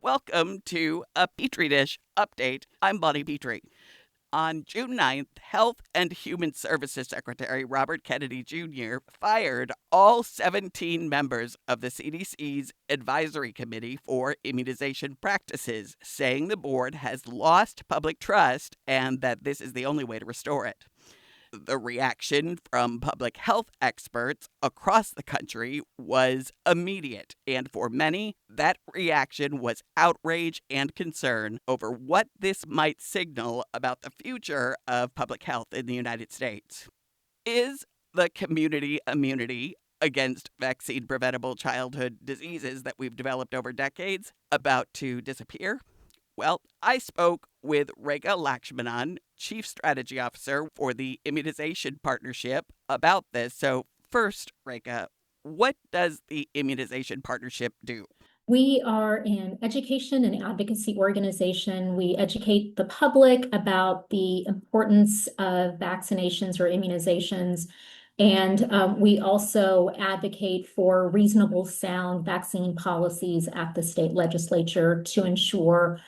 Welcome to a Petri Dish update. I'm Bonnie Petrie. On June 9th, Health and Human Services Secretary Robert Kennedy Jr. fired all 17 members of the CDC's Advisory Committee for Immunization Practices, saying the board has lost public trust and that this is the only way to restore it. The reaction from public health experts across the country was immediate, and for many, that reaction was outrage and concern over what this might signal about the future of public health in the United States. Is the community immunity against vaccine-preventable childhood diseases that we've developed over decades about to disappear? Well, I spoke with Rekha Lakshmanan, Chief Strategy Officer for the Immunization Partnership, about this. So first, Rekha, what does the Immunization Partnership do? We are an education and advocacy organization. We educate the public about the importance of vaccinations or immunizations. And we also advocate for reasonable, sound vaccine policies at the state legislature to ensure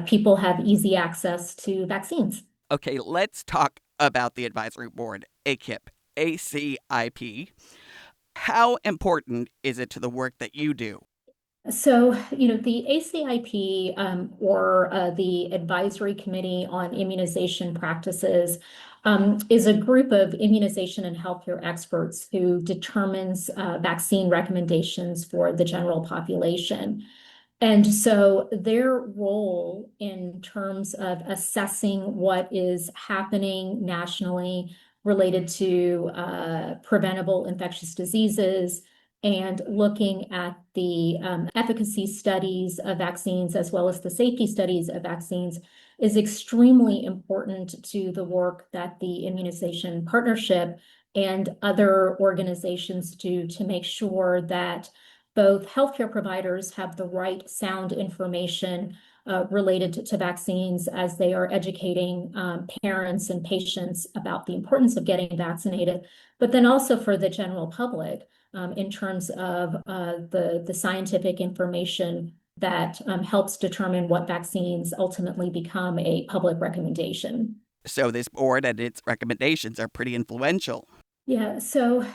people have easy access to vaccines. Okay, let's talk about the advisory board, ACIP, ACIP. How important is it to the work that you do? So, the ACIP or the Advisory Committee on Immunization Practices is a group of immunization and healthcare experts who determines vaccine recommendations for the general population. And so their role in terms of assessing what is happening nationally related to preventable infectious diseases and looking at the efficacy studies of vaccines as well as the safety studies of vaccines is extremely important to the work that the Immunization Partnership and other organizations do to make sure that both healthcare providers have the right sound information related to vaccines as they are educating parents and patients about the importance of getting vaccinated, but then also for the general public in terms of the scientific information that helps determine what vaccines ultimately become a public recommendation. So this board and its recommendations are pretty influential. Yeah, so,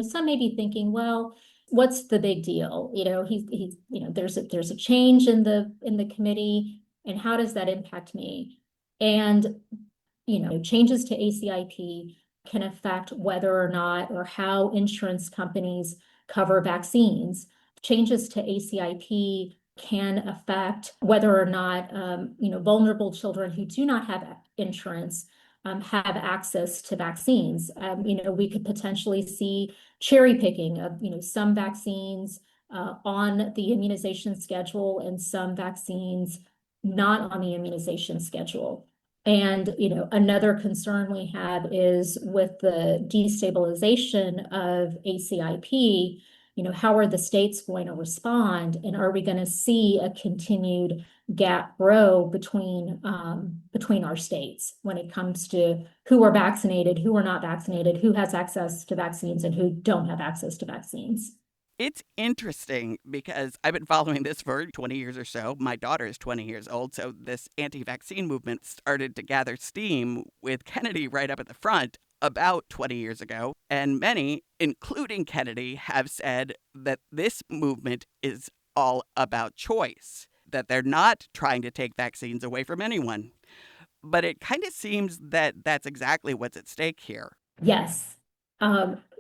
some may be thinking, well, what's the big deal? There's a change in the committee, and how does that impact me? And, changes to ACIP can affect whether or not or how insurance companies cover vaccines. Changes to ACIP can affect whether or not, vulnerable children who do not have insurance have access to vaccines. We could potentially see cherry picking of, some vaccines on the immunization schedule and some vaccines not on the immunization schedule. And, another concern we have is with the destabilization of ACIP, how are the states going to respond? And are we going to see a continued gap grow between our states when it comes to who are vaccinated, who are not vaccinated, who has access to vaccines, and who don't have access to vaccines? It's interesting because I've been following this for 20 years or so. My daughter is 20 years old, so this anti-vaccine movement started to gather steam with Kennedy right up at the front about 20 years ago. And many, including Kennedy, have said that this movement is all about choice, that they're not trying to take vaccines away from anyone. But it kind of seems that that's exactly what's at stake here. Yes.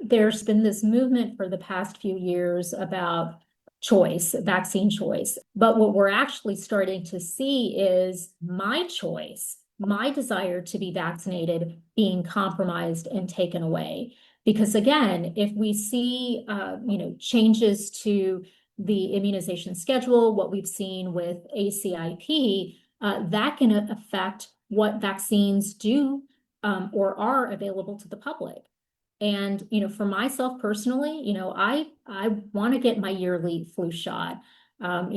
There's been this movement for the past few years about choice, vaccine choice. But what we're actually starting to see is my choice, my desire to be vaccinated being compromised and taken away. Because again, if we see, changes to the immunization schedule, what we've seen with ACIP, that can affect what vaccines do or are available to the public. And, for myself personally, I want to get my yearly flu shot. When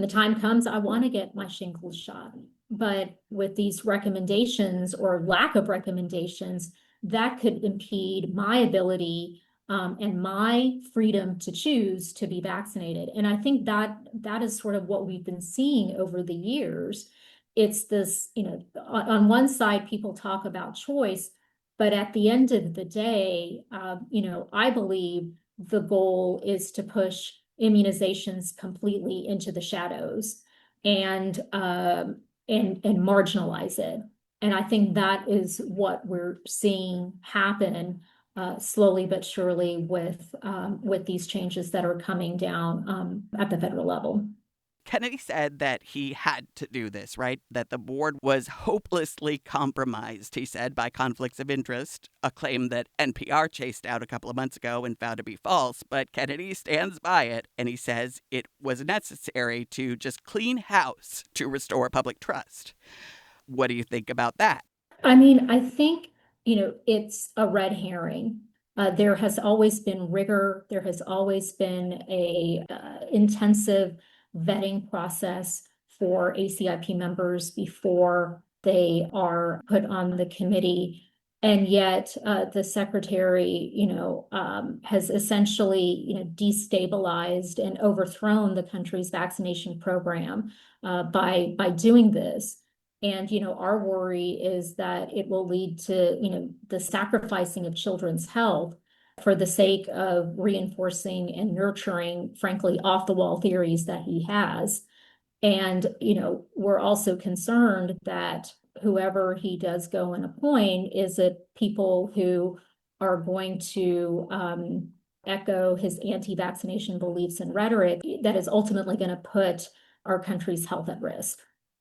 the time comes, I want to get my shingles shot. But with these recommendations or lack of recommendations, that could impede my ability and my freedom to choose to be vaccinated. And I think that is sort of what we've been seeing over the years. It's this, on one side, people talk about choice, but at the end of the day, I believe the goal is to push immunizations completely into the shadows and marginalize it. And I think that is what we're seeing happen slowly but surely with these changes that are coming down at the federal level. Kennedy said that he had to do this, right? That the board was hopelessly compromised, he said, by conflicts of interest, a claim that NPR chased out a couple of months ago and found to be false. But Kennedy stands by it, and he says it was necessary to just clean house to restore public trust. What do you think about that? I mean, I think, it's a red herring. There has always been rigor. There has always been a intensive vetting process for ACIP members before they are put on the committee. And yet, the secretary, has essentially, destabilized and overthrown the country's vaccination program by doing this. And, our worry is that it will lead to, the sacrificing of children's health for the sake of reinforcing and nurturing, frankly, off the wall theories that he has. And, we're also concerned that whoever he does go and appoint is it people who are going to echo his anti-vaccination beliefs and rhetoric that is ultimately going to put our country's health at risk.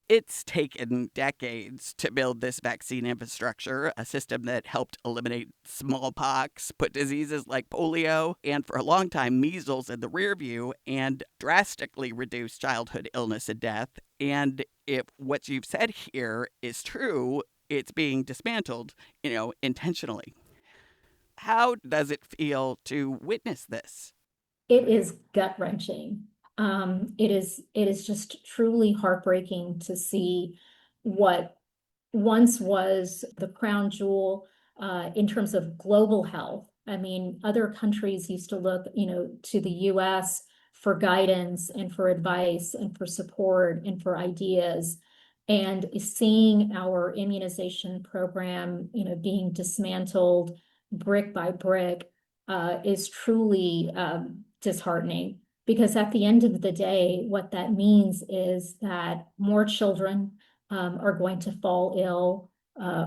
It's taken decades to build this vaccine infrastructure, a system that helped eliminate smallpox, put diseases like polio, and for a long time, measles in the rear view, and drastically reduced childhood illness and death. And if what you've said here is true, it's being dismantled, intentionally. How does it feel to witness this? It is gut-wrenching. It is just truly heartbreaking to see what once was the crown jewel in terms of global health. I mean, other countries used to look, to the US for guidance and for advice and for support and for ideas. And seeing our immunization program, being dismantled brick by brick is truly disheartening. Because at the end of the day, what that means is that more children are going to fall ill,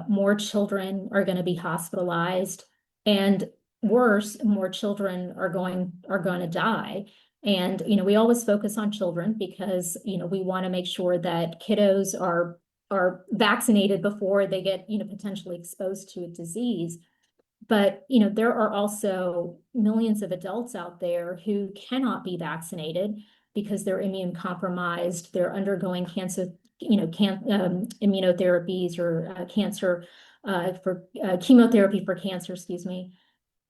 more children are going to be hospitalized, and worse, more children are going to die. And we always focus on children because we want to make sure that kiddos are vaccinated before they get potentially exposed to a disease. But there are also millions of adults out there who cannot be vaccinated because they're immune compromised, they're undergoing cancer, immunotherapies or cancer for chemotherapy for cancer, excuse me.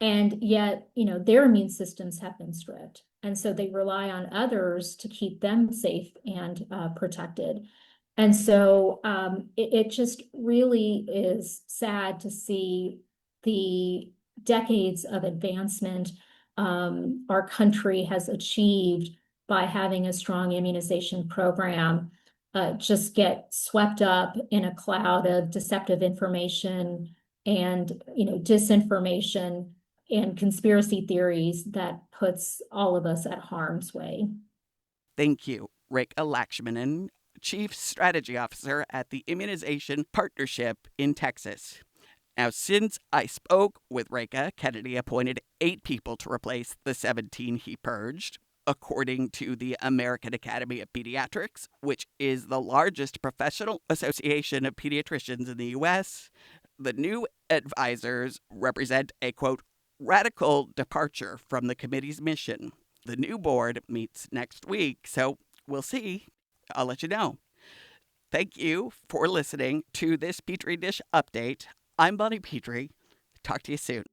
And yet, their immune systems have been stripped. And so they rely on others to keep them safe and protected. And so it just really is sad to see the decades of advancement our country has achieved by having a strong immunization program just get swept up in a cloud of deceptive information and disinformation and conspiracy theories that puts all of us at harm's way. Thank you, Rekha Lakshmanan, Chief Strategy Officer at the Immunization Partnership in Texas. Now, since I spoke with Rekha, Kennedy appointed 8 people to replace the 17 he purged, according to the American Academy of Pediatrics, which is the largest professional association of pediatricians in the U.S. The new advisors represent a, quote, radical departure from the committee's mission. The new board meets next week, so we'll see. I'll let you know. Thank you for listening to this Petri Dish update. I'm Bonnie Petrie. Talk to you soon.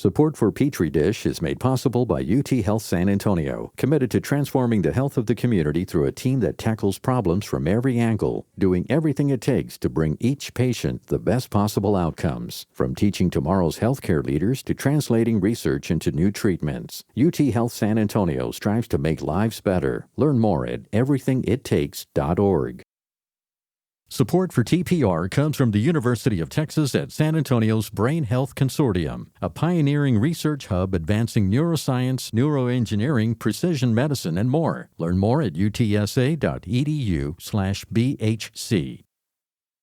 Support for Petri Dish is made possible by UT Health San Antonio, committed to transforming the health of the community through a team that tackles problems from every angle, doing everything it takes to bring each patient the best possible outcomes. From teaching tomorrow's healthcare leaders to translating research into new treatments, UT Health San Antonio strives to make lives better. Learn more at everythingittakes.org. Support for TPR comes from the University of Texas at San Antonio's Brain Health Consortium, a pioneering research hub advancing neuroscience, neuroengineering, precision medicine, and more. Learn more at utsa.edu/BHC.